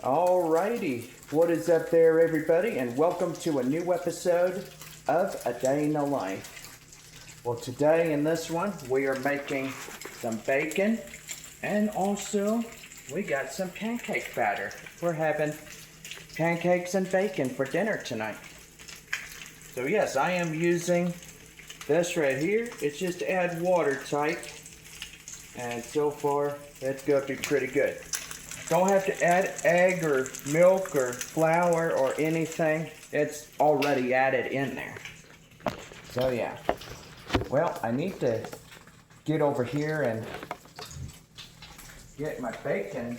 Alrighty, what is up there, everybody, and welcome to a new episode of A Day in the Life. Well, today in this one, we are making some bacon, and also we got some pancake batter. We're having pancakes and bacon for dinner tonight. So yes, I am using this right here. It's just add watertight, and so far, it's going to be pretty good. Don't have to add egg or milk or flour or anything. It's already added in there. So yeah. Well, I need to get over here and get my bacon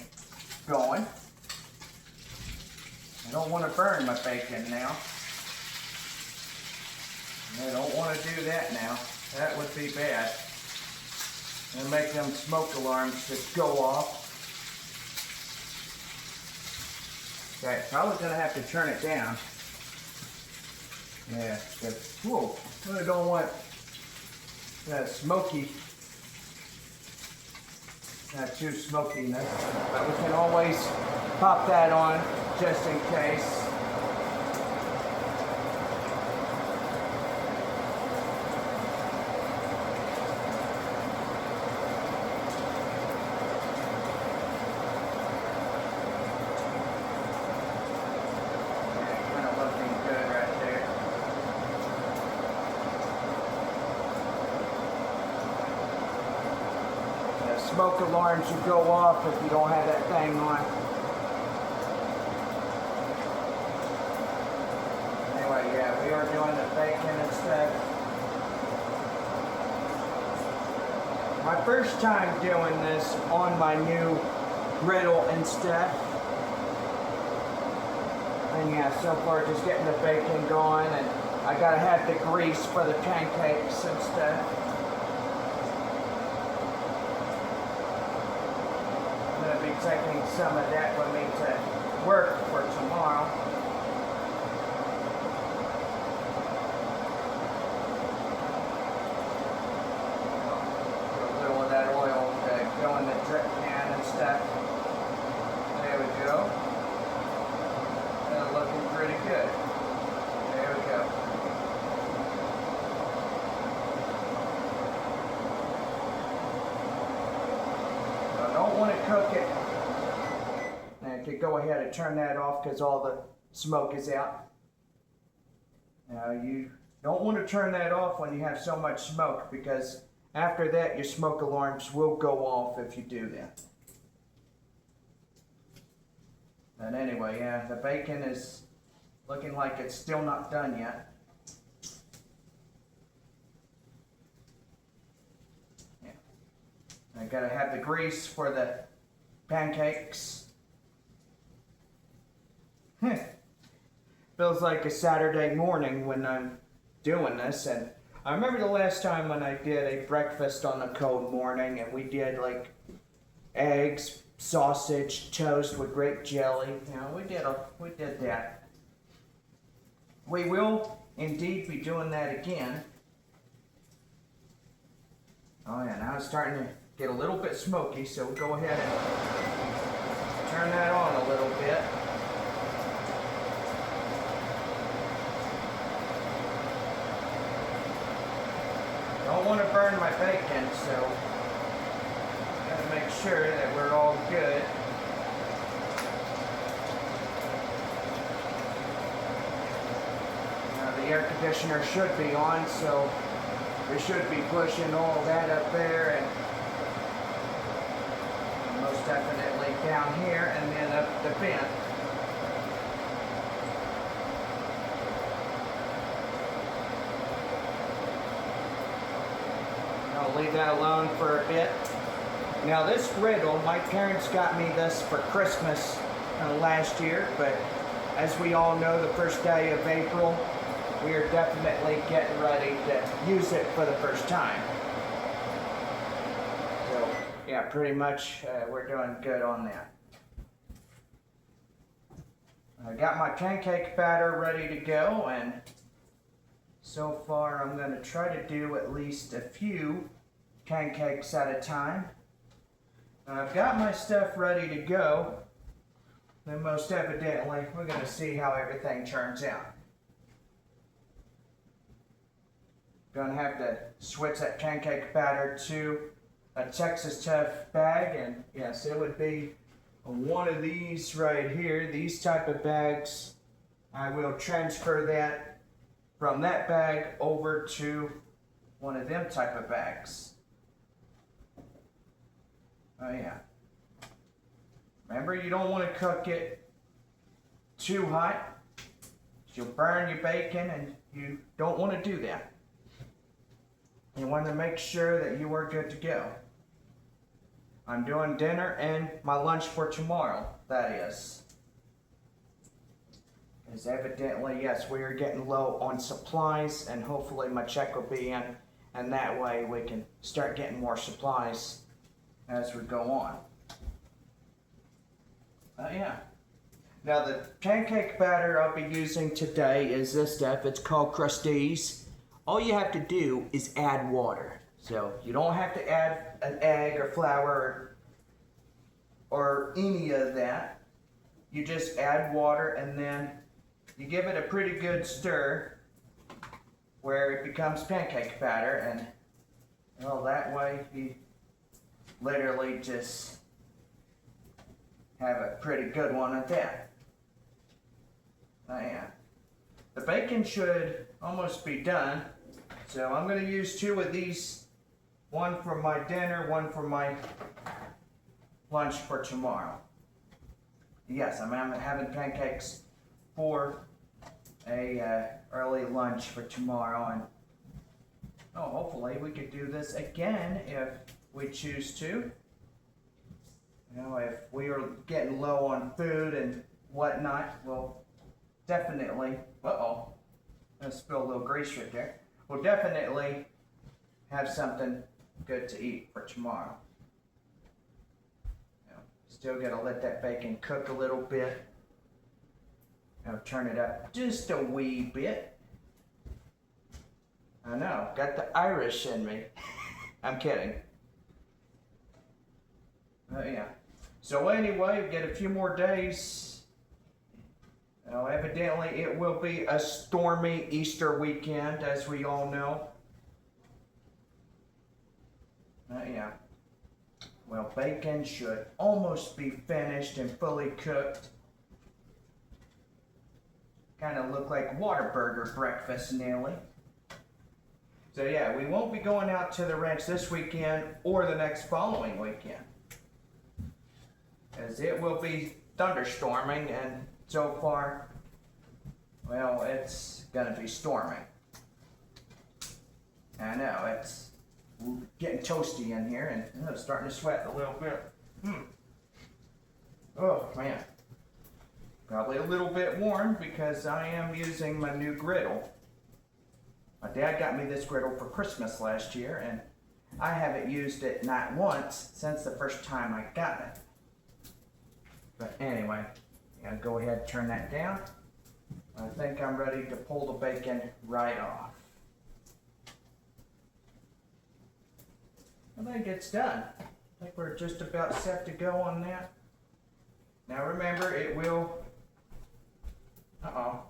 going. I don't want to burn my bacon now. I don't want to do that now. That would be bad. And make them smoke alarms just go off. Okay, probably gonna have to turn it down. Yeah, whoa, I don't want that smoky, not too smokiness, but we can always pop that on just in case. Smoke alarms should go off if you don't have that thing on. Anyway, yeah, we are doing the bacon and stuff. My first time doing this on my new griddle and stuff. And yeah, so far just getting the bacon going, and I gotta have the grease for the pancakes and stuff. Taking some of that with me to work for tomorrow. A little of that oil to go in the drip pan and stuff. There we go. That's looking pretty good. There we go. I don't want to cook it. I could go ahead and turn that off because all the smoke is out. Now you don't want to turn that off when you have so much smoke, because after that your smoke alarms will go off if you do that. But anyway, yeah, the bacon is looking like it's still not done yet. Yeah. I gotta have the grease for the pancakes. Feels like a Saturday morning when I'm doing this, and I remember the last time when I did a breakfast on a cold morning, and we did like eggs, sausage, toast with grape jelly. You know, we did that. We will indeed be doing that again. Oh yeah, now it's starting to get a little bit smoky, so we'll go ahead and turn that on a little bit. Don't want to burn my bacon, so gotta make sure that we're all good. Now the air conditioner should be on, so we should be pushing all that up there, and most definitely down here, and then up the vent. I'll leave that alone for a bit. Now this griddle, my parents got me this for Christmas last year, but as we all know, the first day of April, we are definitely getting ready to use it for the first time. So yeah, pretty much we're doing good on that. I got my pancake batter ready to go, and so far I'm going to try to do at least a few pancakes at a time. I've got my stuff ready to go. then most evidently we're going to see how everything turns out. Gonna have to switch that pancake batter to a Texas Tough bag, and yes, it would be one of these right here, these type of bags. I will transfer that from that bag over to one of them type of bags. Oh yeah. Remember, you don't want to cook it too hot. You'll burn your bacon, and you don't want to do that. You want to make sure that you are good to go. I'm doing dinner and my lunch for tomorrow, that is. Because evidently, yes, we are getting low on supplies, and hopefully my check will be in, and that way we can start getting more supplies as we go on. Yeah. Now the pancake batter I'll be using today is this stuff. It's called Crusties. All you have to do is add water. So you don't have to add an egg or flour or any of that. You just add water, and then you give it a pretty good stir where it becomes pancake batter, and well, that way you literally just have a pretty good one at that. Oh yeah. The bacon should almost be done, so I'm going to use 2 of these, one for my dinner, one for my lunch for tomorrow. Yes, I'm having pancakes for a early lunch for tomorrow, and hopefully we could do this again if we choose to. You know, if we are getting low on food and whatnot, we'll definitely, I'm gonna spill a little grease right there. We'll definitely have something good to eat for tomorrow. Still gotta let that bacon cook a little bit. Turn it up just a wee bit. I know, got the Irish in me. I'm kidding. Oh yeah. So anyway, we've got a few more days. Evidently it will be a stormy Easter weekend, as we all know. Yeah. Well, bacon should almost be finished and fully cooked. Kind of look like Whataburger breakfast nearly. So yeah, we won't be going out to the ranch this weekend or the next following weekend, as it will be thunderstorming, and so far, well, it's gonna be storming. I know, it's getting toasty in here, and I'm starting to sweat a little bit. Oh man, probably a little bit warm because I am using my new griddle. My dad got me this griddle for Christmas last year, and I haven't used it not once since the first time I got it. But anyway, I'll go ahead and turn that down. I think I'm ready to pull the bacon right off. I think it's done. I think we're just about set to go on that. Now remember, it will... I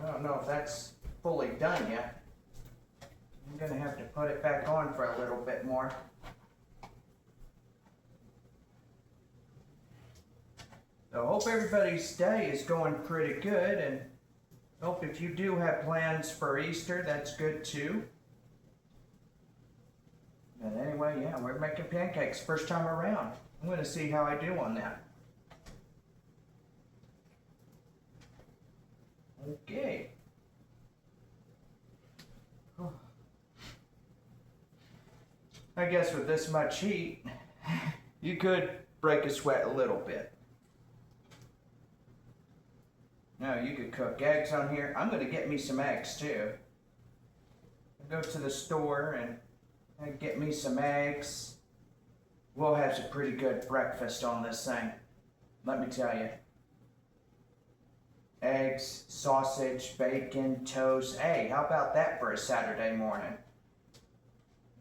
don't know if that's fully done yet. I'm gonna have to put it back on for a little bit more. So I hope everybody's day is going pretty good, and hope if you do have plans for Easter, that's good too. But anyway, yeah, we're making pancakes first time around. I'm gonna see how I do on that. Okay. I guess with this much heat, you could break a sweat a little bit. Now you could cook eggs on here. I'm gonna get me some eggs too. I'll go to the store and get me some eggs. We'll have some pretty good breakfast on this thing, let me tell you. Eggs, sausage, bacon, toast. Hey, how about that for a Saturday morning?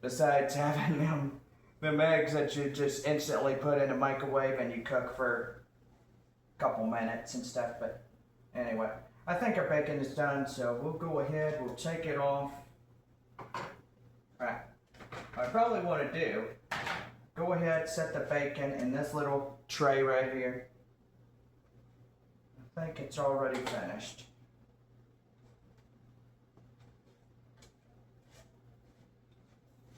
Besides having them eggs that you just instantly put in the microwave and you cook for a couple minutes and stuff. But anyway, I think our bacon is done, so we'll go ahead, we'll take it off. Alright, what I probably want to do, go ahead, set the bacon in this little tray right here. I think it's already finished.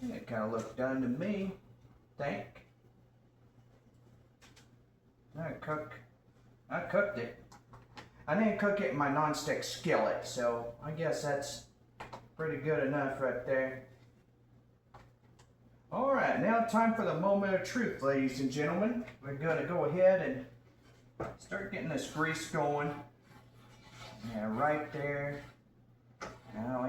It kind of looked done to me, think. I cooked it. I didn't cook it in my non-stick skillet, so I guess that's pretty good enough right there. Alright, now time for the moment of truth, ladies and gentlemen. We're going to go ahead and start getting this grease going. Yeah, right there. Now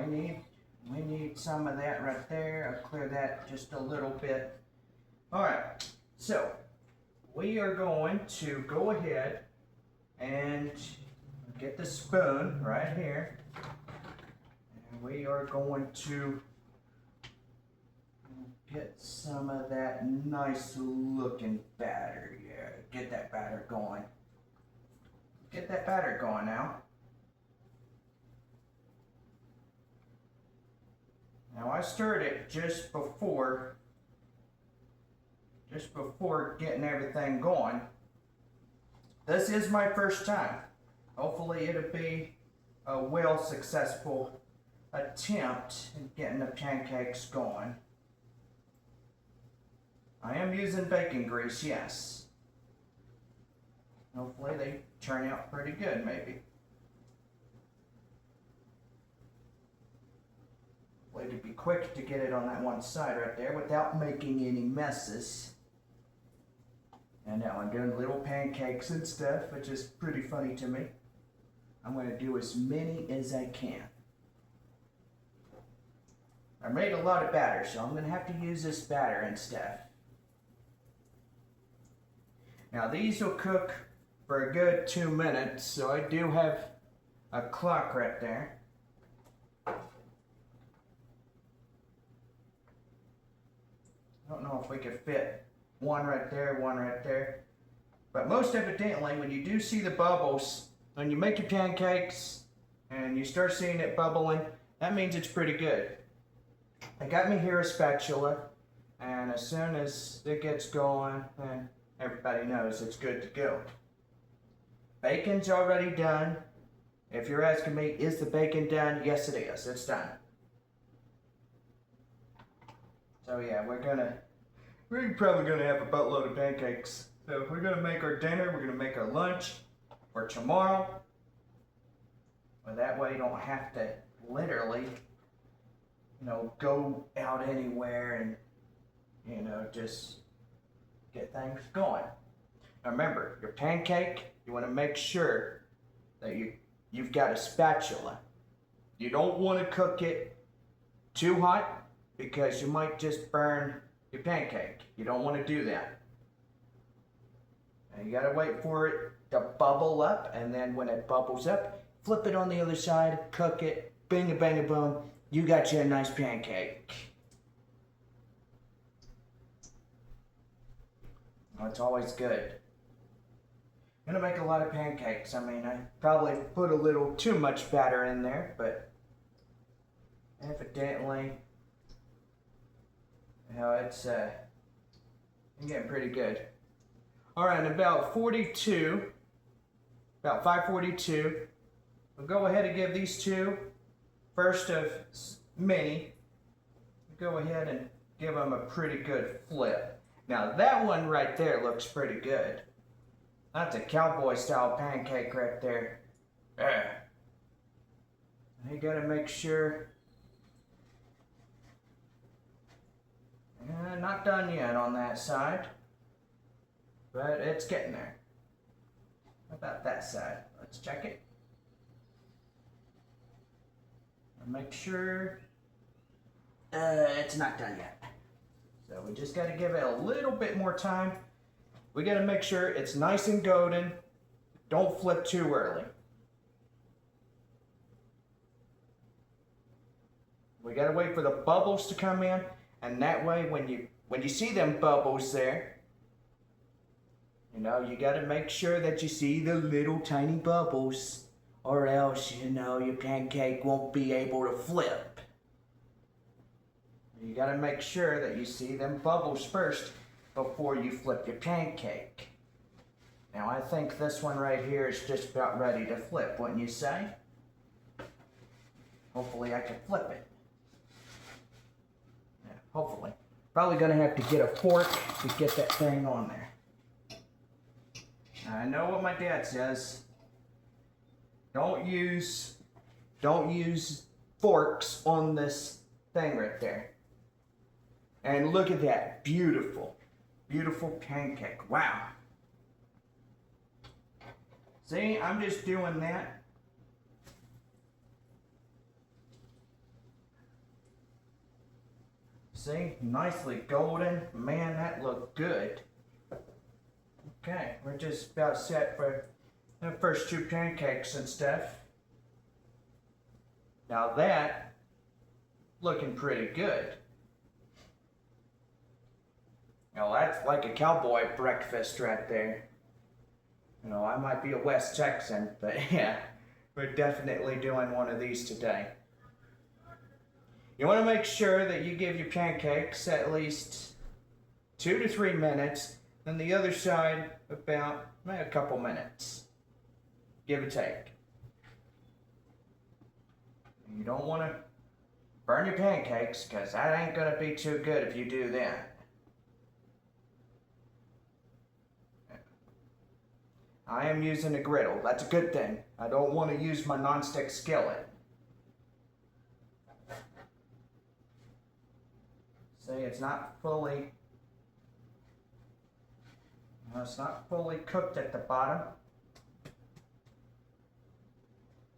we need some of that right there. I'll clear that just a little bit. Alright, so we are going to go ahead and get the spoon right here. And we are going to get some of that nice looking batter. Yeah, get that batter going. Get that batter going now. Now I stirred it just before getting everything going. This is my first time. Hopefully it'll be a well successful attempt in getting the pancakes going. I am using bacon grease, yes. Hopefully they turn out pretty good, maybe. Hopefully to be quick to get it on that one side right there without making any messes. And now I'm doing little pancakes and stuff, which is pretty funny to me. I'm going to do as many as I can. I made a lot of batter, so I'm going to have to use this batter and stuff. Now these will cook for a good 2 minutes, so I do have a clock right there. I don't know if we could fit one right there. But most evidently, when you do see the bubbles, when you make your pancakes and you start seeing it bubbling, that means it's pretty good. I got me here a spatula, and as soon as it gets going, then everybody knows it's good to go. Bacon's already done. If you're asking me, is the bacon done? Yes, it is. It's done. So yeah, we're probably gonna have a boatload of pancakes. So we're gonna make our dinner, we're gonna make our lunch for tomorrow. Well, that way you don't have to literally, go out anywhere and, just get things going. Now remember, your pancake, you wanna make sure that you've got a spatula. You don't wanna cook it too hot because you might just burn your pancake. You don't want to do that. And you gotta wait for it to bubble up, and then when it bubbles up, flip it on the other side, cook it, bing a bang a boom, you got you a nice pancake. Oh, it's always good. I'm gonna make a lot of pancakes. I mean, I probably put a little too much batter in there, but evidently, it's getting pretty good. All right, about 5:42, we'll go ahead and give these two first of many. Go ahead and give them a pretty good flip. Now that one right there looks pretty good. That's a cowboy style pancake right there. You gotta make sure. Not done yet on that side, but it's getting there. How about that side? Let's check it. And make sure it's not done yet. So we just got to give it a little bit more time. We got to make sure it's nice and golden. Don't flip too early. We got to wait for the bubbles to come in. And that way, when you when you see them bubbles there, you know, you got to make sure that you see the little tiny bubbles, or else, you know, your pancake won't be able to flip. You got to make sure that you see them bubbles first before you flip your pancake. Now, I think this one right here is just about ready to flip, wouldn't you say? Hopefully I can flip it. Yeah, hopefully. Probably gonna have to get a fork to get that thing on there. I know what my dad says. Don't use forks on this thing right there. And look at that, beautiful, beautiful pancake. Wow. See, I'm just doing that. See, nicely golden. Man, that looked good. Okay, we're just about set for the first two pancakes and stuff. Now that, looking pretty good. Now that's like a cowboy breakfast right there. You know, I might be a West Texan, but yeah, we're definitely doing one of these today. You want to make sure that you give your pancakes at least 2 to 3 minutes, and the other side about a couple minutes, give or take. You don't want to burn your pancakes, because that ain't going to be too good if you do that. I am using a griddle. That's a good thing. I don't want to use my nonstick skillet. See, it's not fully cooked at the bottom,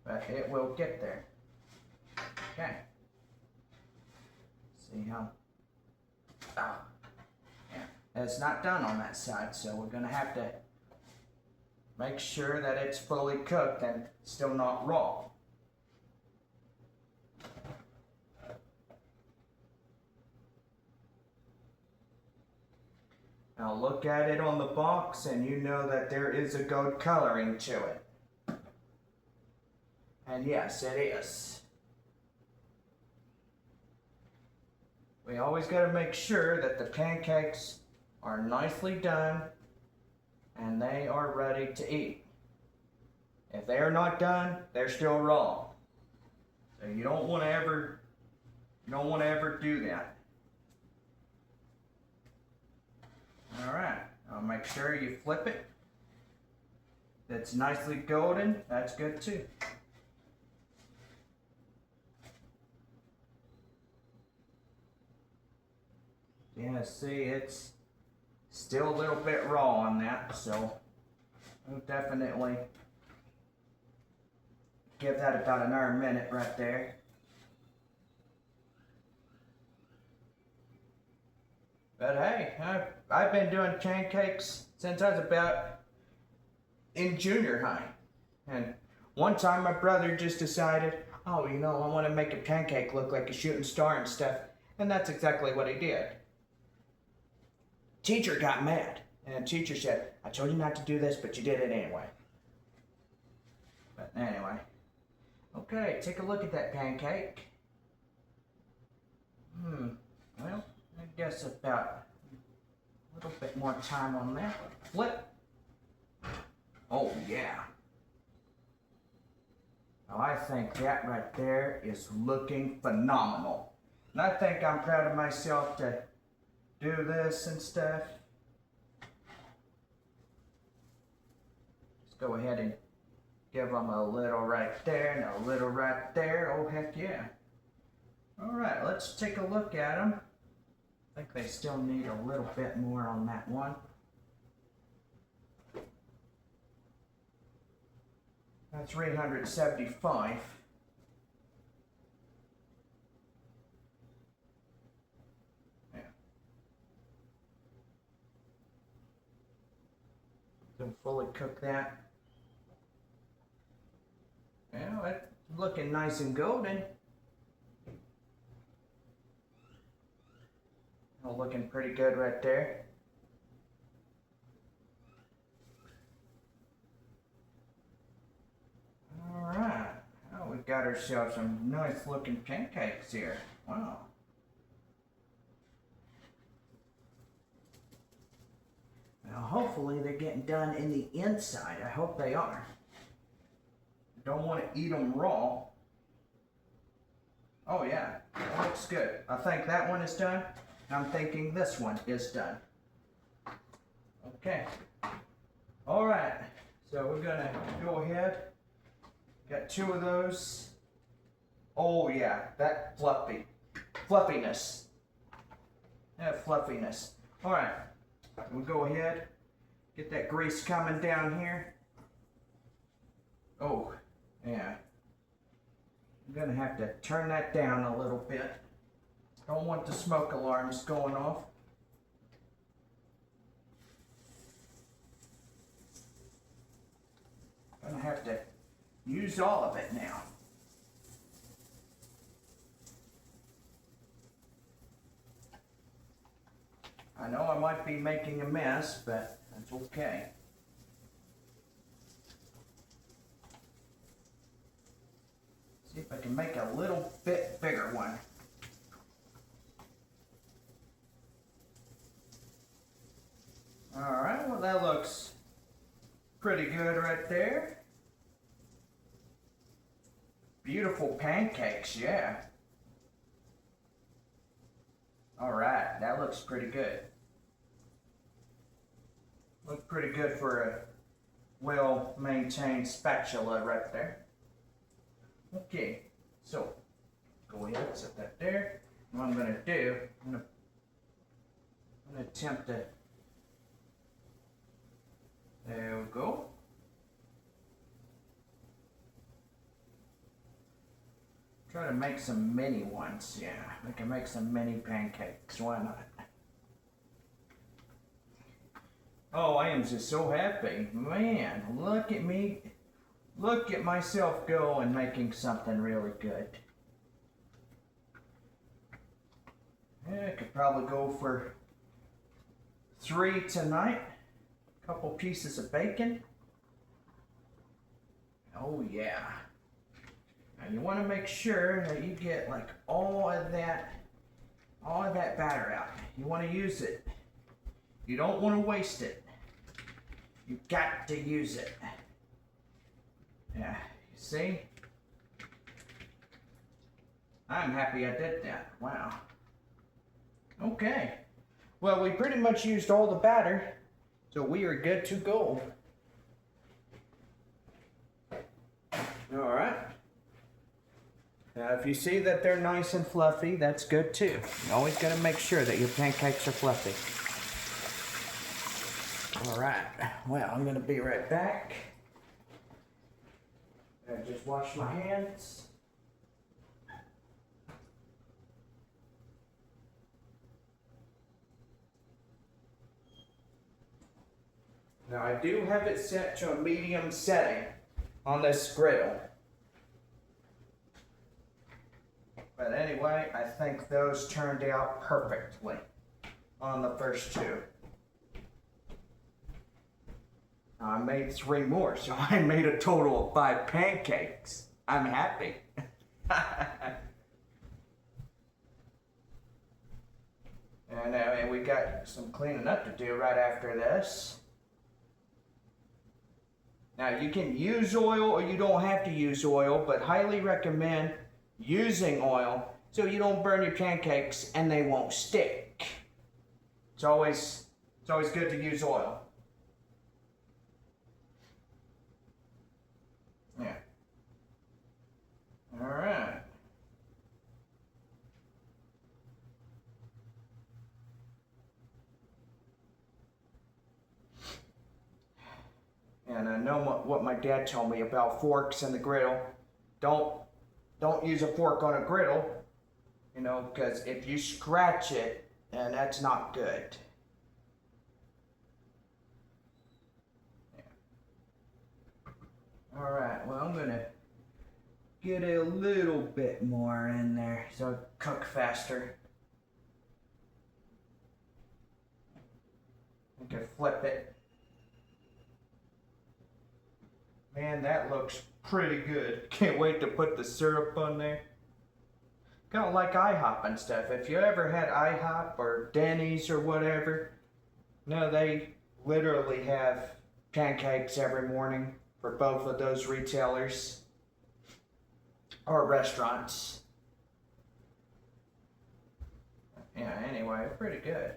but it will get there. Okay. See how? Oh, yeah. It's not done on that side, so we're gonna have to make sure that it's fully cooked and still not raw. Now look at it on the box and you know that there is a gold coloring to it. And yes, it is. We always got to make sure that the pancakes are nicely done and they are ready to eat. If they are not done, they're still raw. So you don't want to ever do that. All right, I'll make sure you flip it. That's nicely golden. That's good too. Yeah, see, it's still a little bit raw on that, so I'll definitely give that about another minute right there. But hey, I've been doing pancakes since I was about in junior high. And one time my brother just decided, oh, you know, I want to make a pancake look like a shooting star and stuff. And that's exactly what he did. Teacher got mad. And teacher said, I told you not to do this, but you did it anyway. But anyway. Okay, take a look at that pancake. Well, I guess about a little bit more time on that. Flip. Oh, yeah. Now, I think that right there is looking phenomenal. And I think I'm proud of myself to do this and stuff. Let's go ahead and give them a little right there and a little right there. Oh, heck yeah. All right, let's take a look at them. I think they still need a little bit more on that one. That's 375. Yeah. Don't fully cook that. Well, it's looking nice and golden. All looking pretty good right there. All right. Oh, we've got ourselves some nice looking pancakes here. Wow. Now, hopefully they're getting done in the inside. I hope they are. Don't want to eat them raw. Oh yeah, that looks good. I think that one is done. I'm thinking this one is done. Okay. All right. So we're gonna go ahead. Got 2 of those. Oh yeah, that fluffiness. That fluffiness. All right. We'll go ahead. Get that grease coming down here. Oh, yeah. I'm gonna have to turn that down a little bit. Don't want the smoke alarms going off. Gonna have to use all of it now. I know I might be making a mess, but that's okay. See if I can make a little bit bigger one. All right, well that looks pretty good right there. Beautiful pancakes, yeah. All right, that looks pretty good. Look pretty good for a well-maintained spatula right there. Okay, so go ahead, set that there. What I'm gonna do, I'm gonna attempt to, there we go. Try to make some mini ones, yeah. We can make some mini pancakes, why not? Oh, I am just so happy. Man, look at me. Look at myself go and making something really good. Yeah, I could probably go for 3 tonight. A couple pieces of bacon. Oh yeah. Now you want to make sure that you get like all of that batter out. You want to use it. You don't want to waste it. You've got to use it. Yeah, you see? I'm happy I did that. Wow. Okay. Well, we pretty much used all the batter, so we are good to go. All right. Now, if you see that they're nice and fluffy, that's good too. You always got to make sure that your pancakes are fluffy. All right. Well, I'm going to be right back. I just wash my hands. Now I do have it set to a medium setting on this griddle. But anyway, I think those turned out perfectly on the first 2. I made 3 more, so I made a total of 5 pancakes. I'm happy. And we got some cleaning up to do right after this. Now you can use oil or you don't have to use oil, but highly recommend using oil so you don't burn your pancakes and they won't stick. It's always good to use oil. Yeah. All right. And I know what my dad told me about forks in the griddle. Don't use a fork on a griddle, you know, because if you scratch it, then that's not good. Yeah. All right, well, I'm gonna get a little bit more in there so it cook faster. can flip it. Man, that looks pretty good. Can't wait to put the syrup on there. Kind of like IHOP and stuff. If you ever had IHOP or Denny's or whatever, no, they literally have pancakes every morning for both of those retailers or restaurants. Yeah, anyway, pretty good.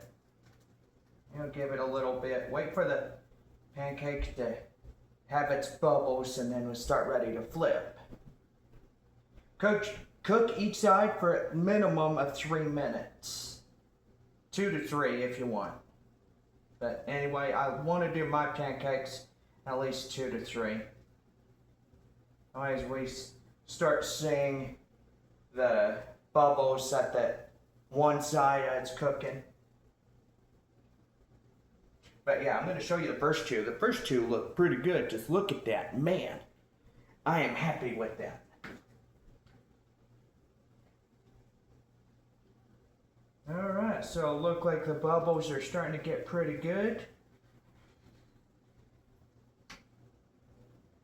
Give it a little bit. Wait for the pancake to have its bubbles, and then we'll start ready to flip. Cook each side for a minimum of 3 minutes. 2 to 3 if you want. But anyway, I want to do my pancakes at least 2 to 3. Otherwise, we start seeing the bubbles at the one side as it's cooking. But yeah, I'm going to show you the first two. The first two look pretty good. Just look at that. Man, I am happy with that. Alright, so it looks like the bubbles are starting to get pretty good.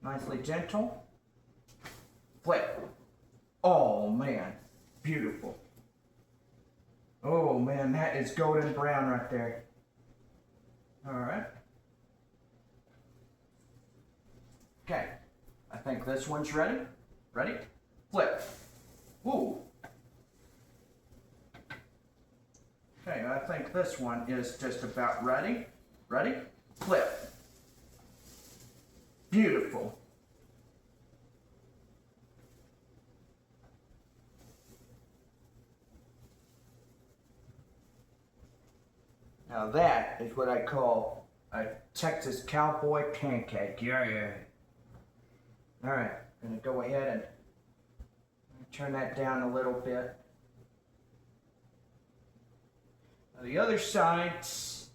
Nicely gentle. Flip. Oh man, beautiful. Oh man, that is golden brown right there. Alright. Okay, I think this one's ready. Ready? Flip. Woo. Okay, I think this one is just about ready. Ready? Flip. Beautiful. Now that is what I call a Texas cowboy pancake. Yeah. Alright, I'm going to go ahead and turn that down a little bit. Now the other sides,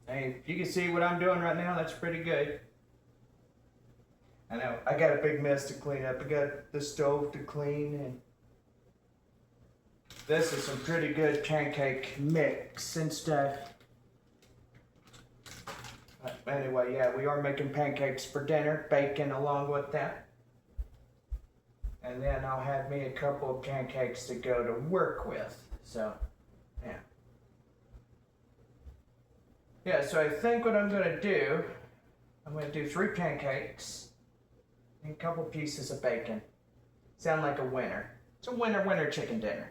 hey, if you can see what I'm doing right now, that's pretty good. I know, I got a big mess to clean up. I got the stove to clean, and this is some pretty good pancake mix and stuff. But anyway, yeah, we are making pancakes for dinner, bacon along with that. And then I'll have me a couple of pancakes to go to work with. So, yeah. Yeah, so I think what I'm gonna do, I'm gonna do 3 pancakes and a couple pieces of bacon. Sound like a winner. It's a winner chicken dinner.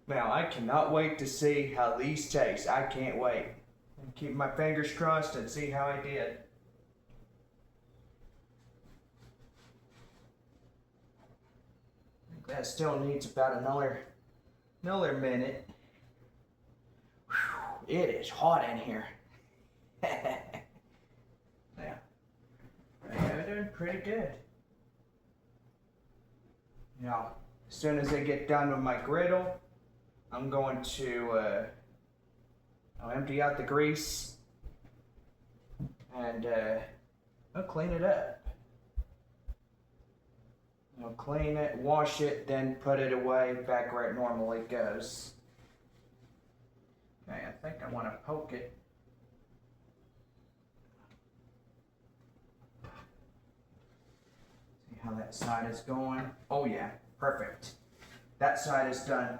Now, I cannot wait to see how these taste. I can't wait. And keep my fingers crossed and see how I did. I think that still needs about another minute. Whew, it is hot in here. Yeah. We're doing pretty good. Now, as soon as I get done with my griddle, I'm going to I'll empty out the grease and I'll clean it up. I'll clean it, wash it, then put it away back where it normally goes. Okay, I think I want to poke it. See how that side is going. Oh yeah, perfect. That side is done.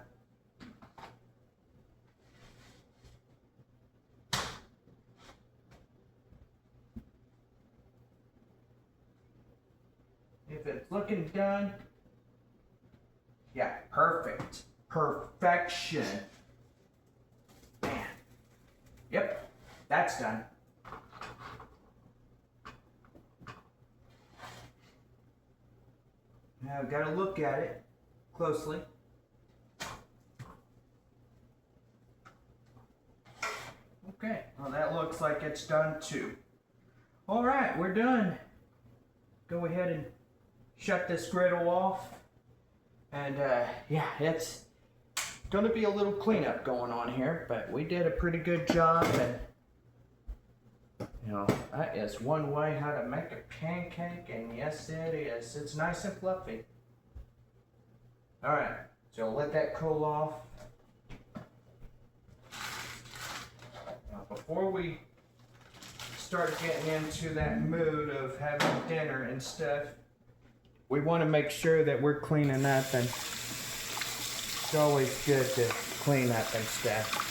If it's looking done, yeah, perfect. Perfection. Man. Yep, that's done. Now I've got to look at it closely. Okay, well that looks like it's done too. All right, we're done. Go ahead and shut this griddle off, and yeah, it's gonna be a little cleanup going on here, but we did a pretty good job, and you know, that is one way how to make a pancake, and yes it is. It's nice and fluffy. Alright, so let that cool off. Now, before we start getting into that mood of having dinner and stuff, we want to make sure that we're cleaning up, and it's always good to clean up and stuff.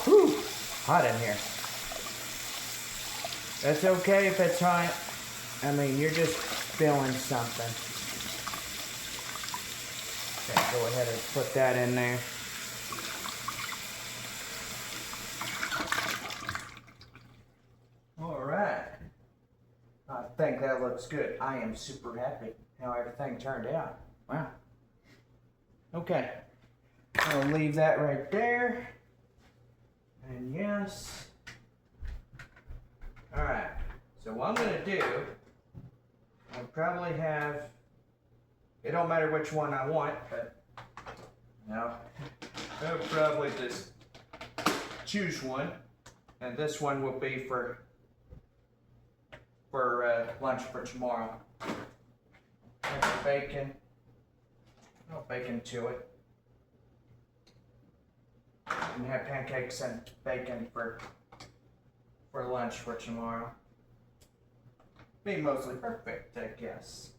Whew, hot in here. That's okay if it's hot. I mean, you're just feeling something. Okay, go ahead and put that in there. Alright. I think that looks good. I am super happy how everything turned out. Wow. Okay. I'll leave that right there. And yes. Alright. So what I'm going to do, I'll probably have, it don't matter which one I want, but no, I'll probably just choose one, and this one will be for lunch for tomorrow. Have bacon, no bacon to it, and have pancakes and bacon for lunch for tomorrow. Be mostly perfect, I guess.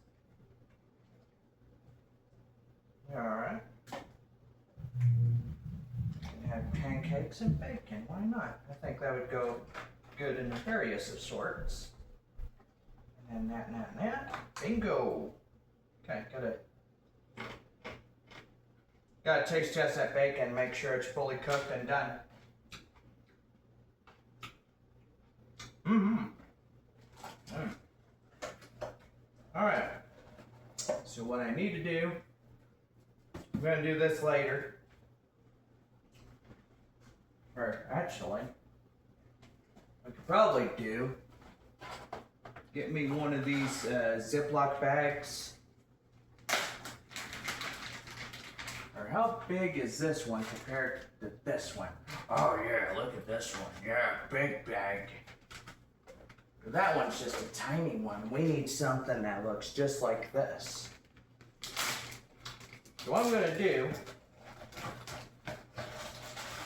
Alright. Have pancakes and bacon, why not? I think that would go good in various of sorts. And that. Bingo! Okay, gotta taste test that bacon, make sure it's fully cooked and done. Alright, so what I need to do, I'm going to do this later, or actually, I could probably get me one of these Ziploc bags, or how big is this one compared to this one? Oh yeah, look at this one, yeah, big bag. That one's just a tiny one. We need something that looks just like this. So what I'm gonna do,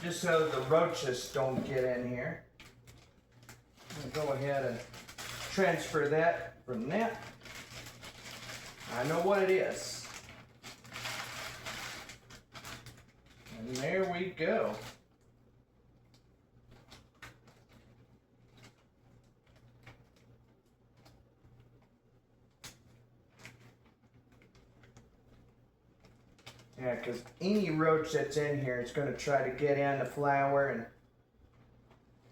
just so the roaches don't get in here, I'm gonna go ahead and transfer that from that. I know what it is. And there we go. Yeah, because any roach that's in here is going to try to get in the flour, and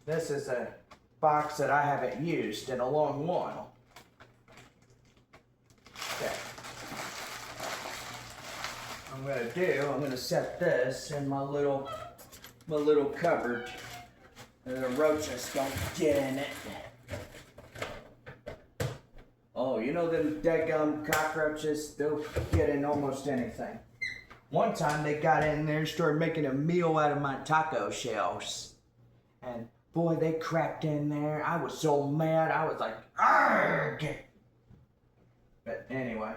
this is a box that I haven't used in a long while. Okay. I'm going to set this in my little cupboard, and the roaches don't get in it. Oh, you know them daggum cockroaches, they'll get in almost anything. One time they got in there and started making a meal out of my taco shells. And boy, they cracked in there. I was so mad, I was like, argh! But anyway.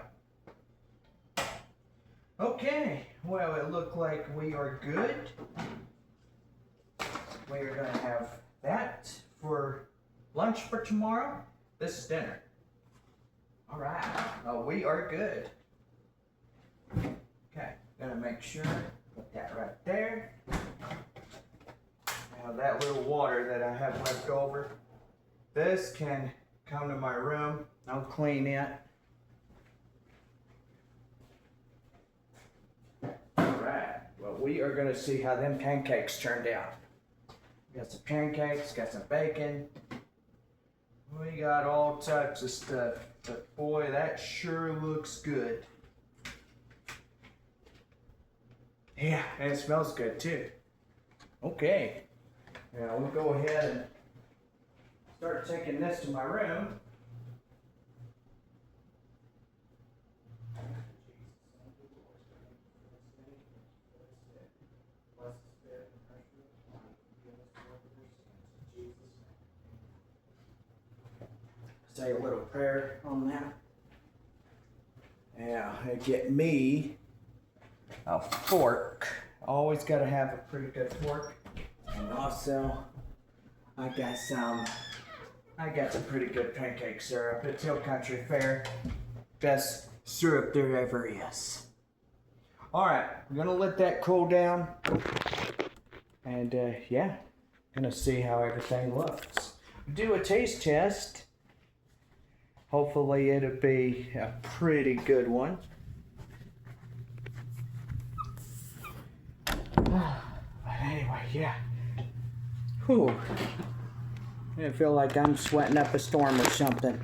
Okay, well, it looked like we are good. We are going to have that for lunch for tomorrow. This is dinner. All right, we are good. Okay. Gonna make sure, put that right there. Now that little water that I have left over, this can come to my room. I'll clean it. Alright, well we are gonna see how them pancakes turned out. Got some pancakes, got some bacon. We got all types of stuff, but boy, that sure looks good. Yeah, and it smells good too. Okay. Now we'll go ahead and start taking this to my room. Say a little prayer on that. Yeah, I get me a fork. Always gotta have a pretty good fork. And also, I got some pretty good pancake syrup. It's Hill Country Fair. Best syrup there ever is. Alright, I'm gonna let that cool down. And yeah, gonna see how everything looks. Do a taste test. Hopefully it'll be a pretty good one. But anyway, yeah. Whew. I feel like I'm sweating up a storm or something.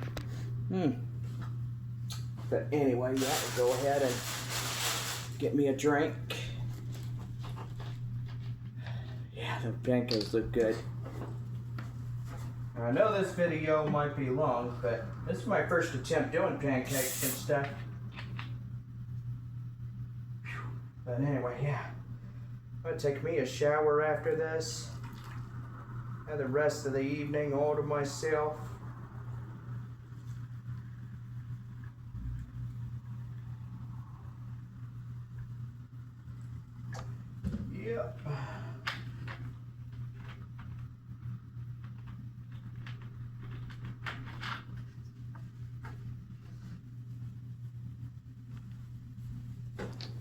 But anyway, yeah, we'll go ahead and get me a drink. Yeah, the pancakes look good. I know this video might be long, but this is my first attempt doing pancakes and stuff. But anyway, yeah. I'm gonna take me a shower after this. Have the rest of the evening all to myself. Yep.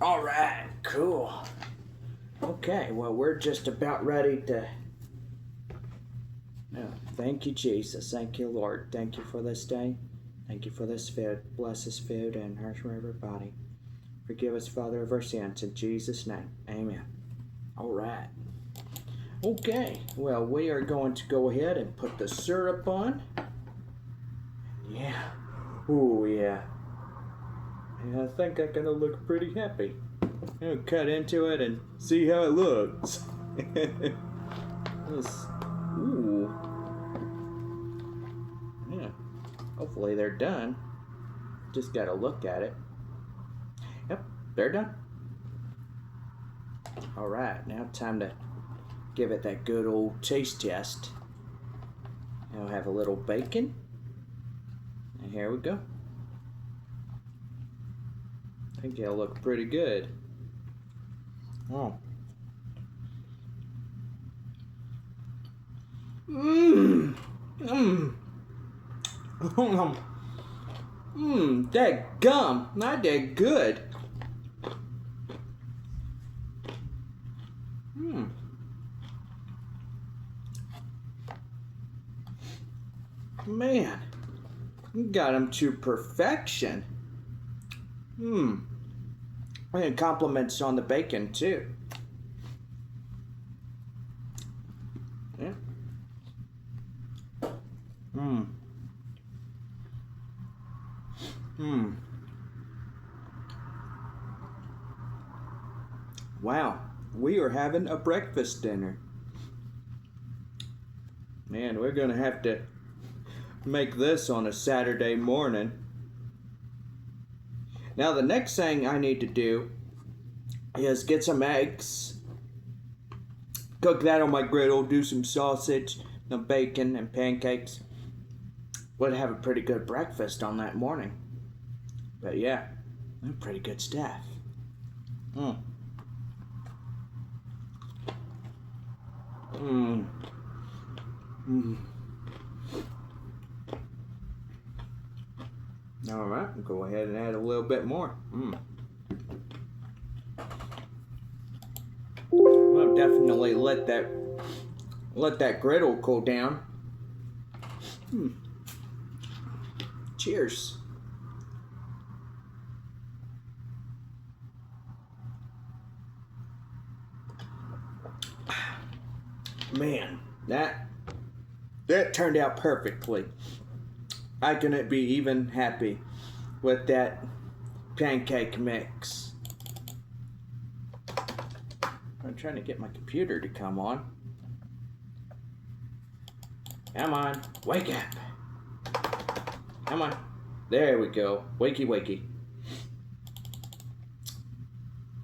All right, cool. Okay, well, we're just about ready to... Oh, thank you, Jesus. Thank you, Lord. Thank you for this day. Thank you for this food. Bless this food and nourish everybody. Forgive us, Father, of our sins. In Jesus' name, amen. All right. Okay, well, we are going to go ahead and put the syrup on. Yeah. Oh, yeah. And I think I'm going to look pretty happy. I'm going to cut into it and see how it looks. Ooh. Yeah. Hopefully they're done. Just got to look at it. Yep, they're done. All right, now time to give it that good old taste test. I'll have a little bacon. And here we go. I think it'll look pretty good. Oh. Mmm. Mmm. Mmm. That gum. Not that good. Mmm. Man. You got them to perfection. Mmm. And compliments on the bacon too. Yeah. Mmm. Mmm. Wow, we are having a breakfast dinner. Man, we're gonna have to make this on a Saturday morning. Now the next thing I need to do is get some eggs, cook that on my griddle, do some sausage, some bacon and pancakes. Would have a pretty good breakfast on that morning. But yeah, pretty good stuff. Mmm. Mmm. Mmm. All right, go ahead and add a little bit more. I'll definitely let that griddle cool down. Cheers. Man, that turned out perfectly. I couldn't be even happy with that pancake mix. I'm trying to get my computer to come on. Come on, wake up. Come on. There we go. Wakey, wakey.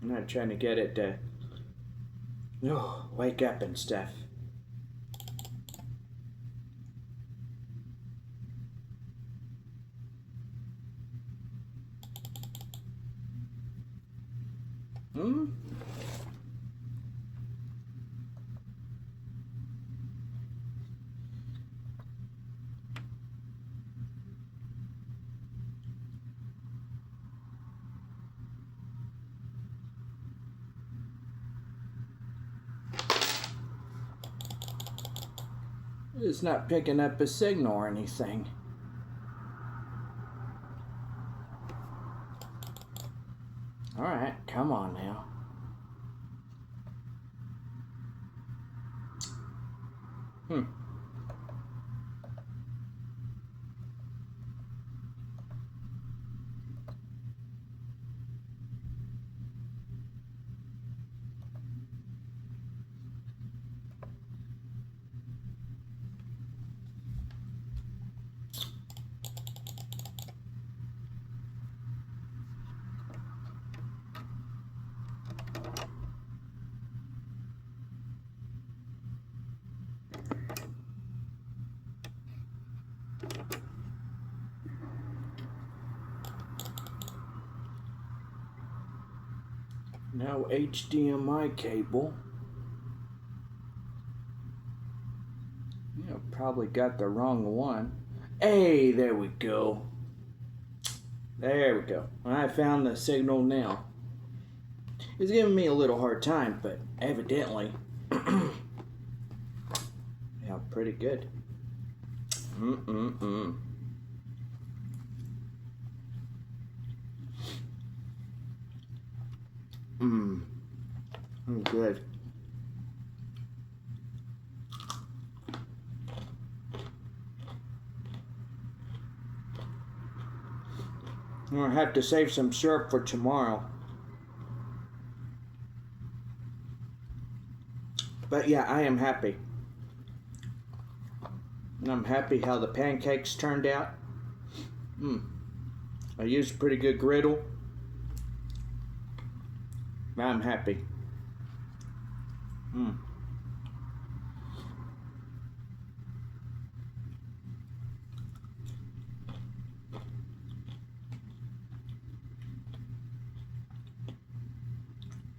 I'm not trying to get it to wake up and stuff. Hmm? It's not picking up a signal or anything. Alright, come on now. No HDMI cable. You probably got the wrong one. Hey, there we go. There we go. I found the signal now. It's giving me a little hard time, but evidently, yeah, pretty good. Good. I'm gonna have to save some syrup for tomorrow. But yeah, I am happy. And I'm happy how the pancakes turned out. I used a pretty good griddle. I'm happy.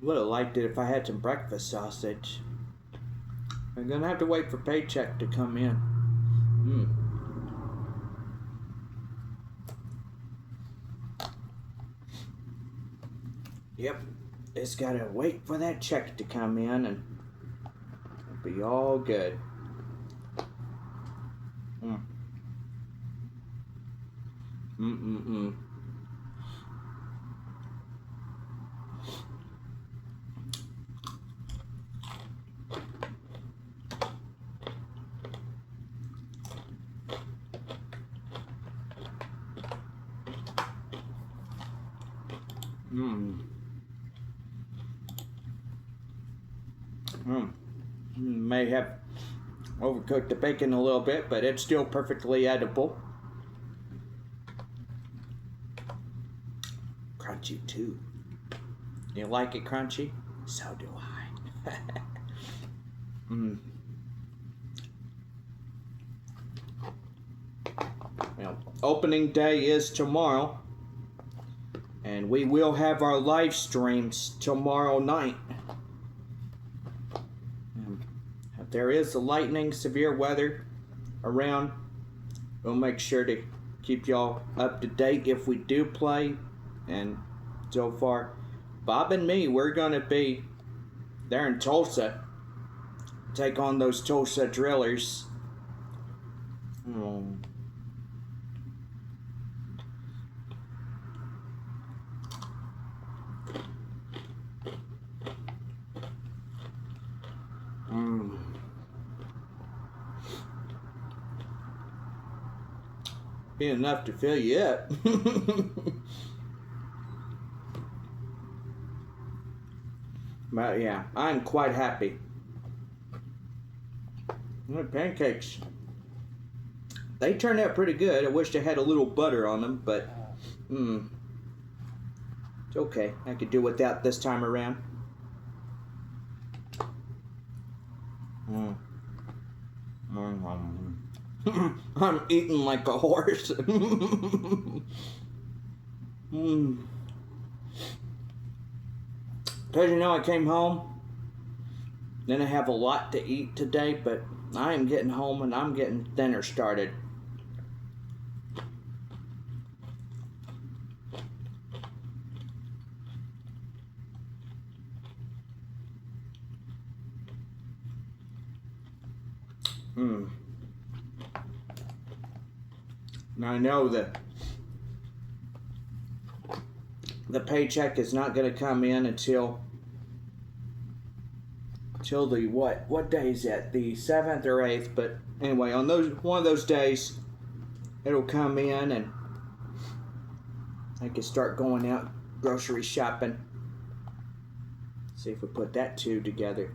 Would have liked it if I had some breakfast sausage. I'm gonna have to wait for paycheck to come in. Yep, it's gotta wait for that check to come in and it'll be all good. May have overcooked the bacon a little bit, but it's still perfectly edible. Crunchy too. You like it crunchy? So do I. Well, opening day is tomorrow, and we will have our live streams tomorrow night. If there is lightning, severe weather around, we'll make sure to keep y'all up to date if we do play. And so far, Bob and me, we're going to be there in Tulsa. Take on those Tulsa drillers. Be enough to fill you up. But yeah, I'm quite happy. The pancakes, they turned out pretty good. I wish I had a little butter on them, but it's okay. I could do without this time around. I'm eating like a horse. Because you know I came home, didn't have a lot to eat today, but I am getting home and I'm getting dinner started. And I know that the paycheck is not going to come in until the what day is that? The 7th or 8th, but anyway, on one of those days it'll come in and I can start going out grocery shopping. See if we put that two together.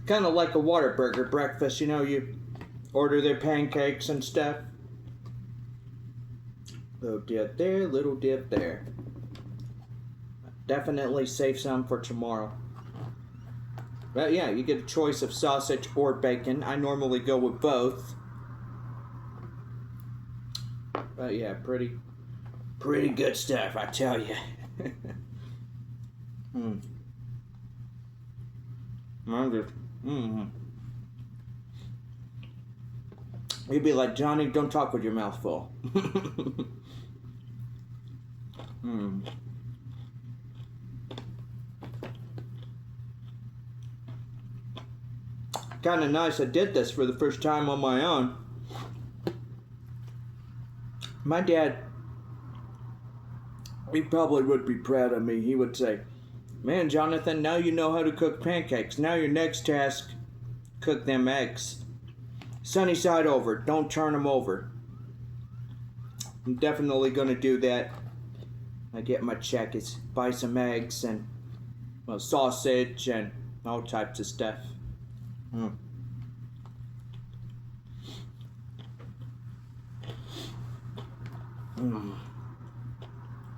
Kind of like a Whataburger breakfast, you know, you order their pancakes and stuff. Little dip there, little dip there. Definitely save some for tomorrow. But yeah, you get a choice of sausage or bacon. I normally go with both. But yeah, pretty good stuff, I tell you. You'd be like, Johnny, don't talk with your mouth full. Kind of nice. I did this for the first time on my own. My dad, he probably would be proud of me. He would say, man, Jonathan, now you know how to cook pancakes. Now your next task, cook them eggs. Sunny side over. Don't turn them over. I'm definitely going to do that. I get my check. Is buy some eggs and sausage and all types of stuff.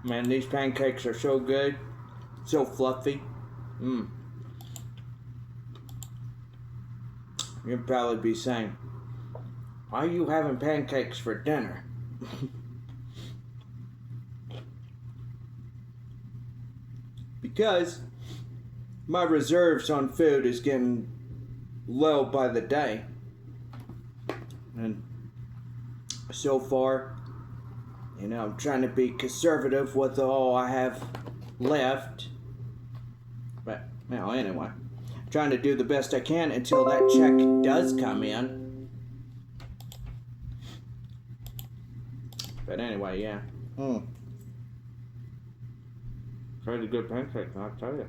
Man, these pancakes are so good. So fluffy. You'd probably be saying, why are you having pancakes for dinner? Because my reserves on food is getting low by the day. And so far, you know, I'm trying to be conservative with all I have left. But, well, anyway, trying to do the best I can until that check does come in. But anyway, yeah. Pretty good pancake, I'll tell you.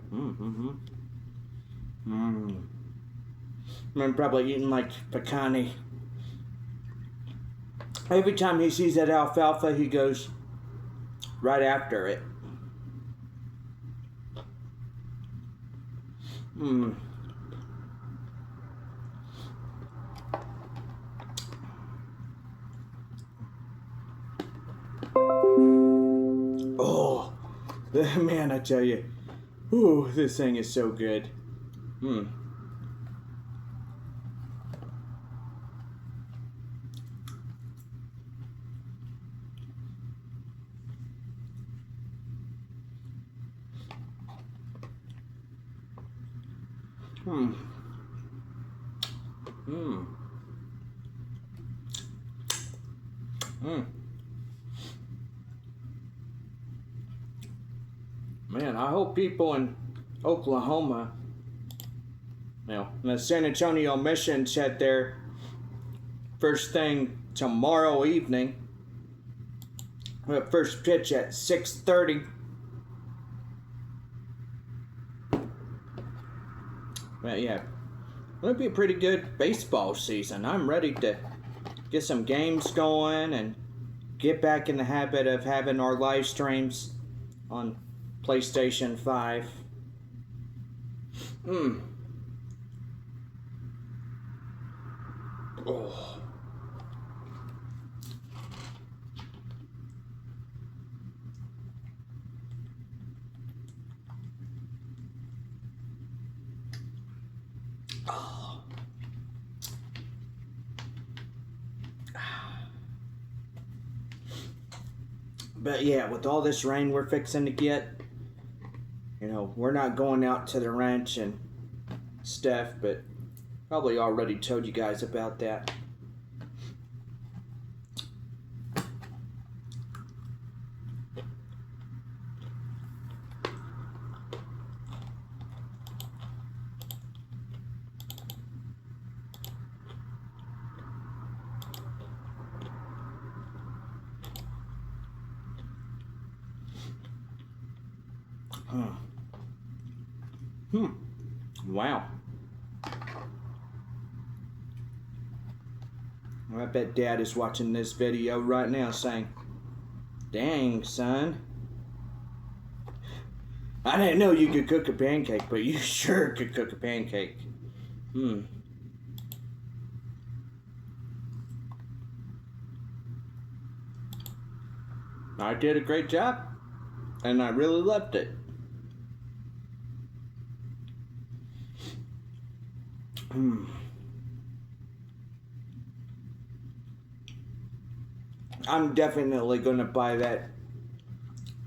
I'm probably eating like pecani. Every time he sees that alfalfa, he goes right after it. Oh, man, I tell you. Ooh, this thing is so good. Man, I hope people in Oklahoma, the San Antonio Missions had their first thing tomorrow evening. First pitch at 6:30. But yeah, it'll be a pretty good baseball season. I'm ready to get some games going and get back in the habit of having our live streams on PlayStation 5. Oh. But yeah, with all this rain we're fixing to get, you know, we're not going out to the ranch and stuff, but probably already told you guys about that. Wow. I bet Dad is watching this video right now saying, "Dang, son. I didn't know you could cook a pancake, but you sure could cook a pancake." I did a great job, and I really loved it. I'm definitely going to buy that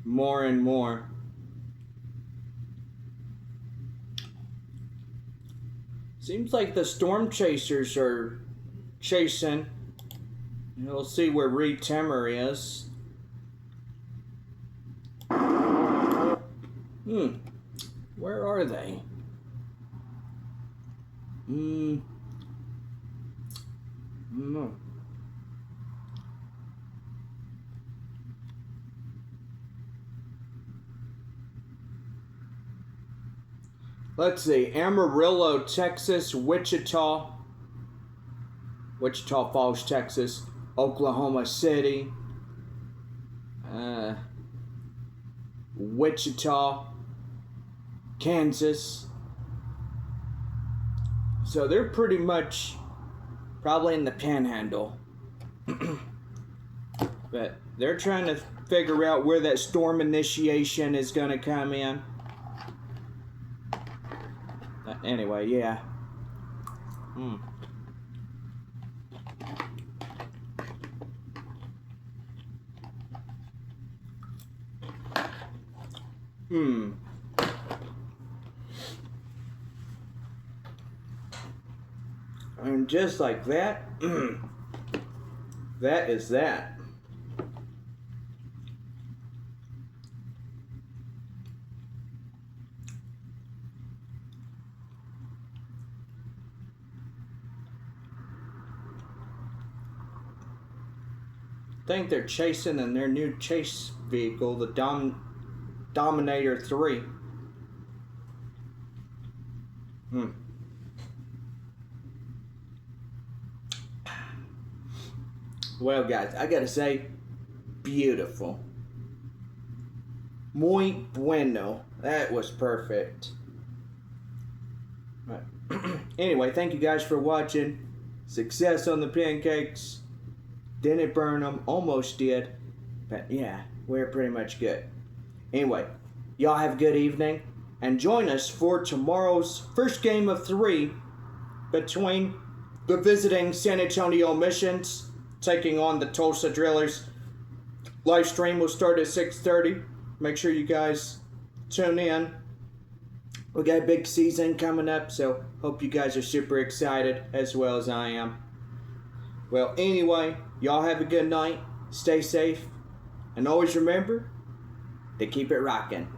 more and more. Seems like the storm chasers are chasing. We'll see where Reed Timmer is. Where are they? No. Let's see. Amarillo, Texas, Wichita Falls, Texas, Oklahoma City, Wichita, Kansas. So they're pretty much probably in the Panhandle. But they're trying to figure out where that storm initiation is going to come in. Anyway, yeah. And just like that, that is that. I think they're chasing in their new chase vehicle, the Dominator 3. Well, guys, I gotta say, beautiful. Muy bueno. That was perfect. Right. Anyway, thank you guys for watching. Success on the pancakes. Didn't burn them. Almost did. But yeah, we're pretty much good. Anyway, y'all have a good evening. And join us for tomorrow's first game of 3 between the visiting San Antonio Missions taking on the Tulsa Drillers. Live stream will start at 6:30. Make sure you guys tune in. We got a big season coming up, so hope you guys are super excited as well as I am. Well, anyway, y'all have a good night. Stay safe. And always remember to keep it rocking.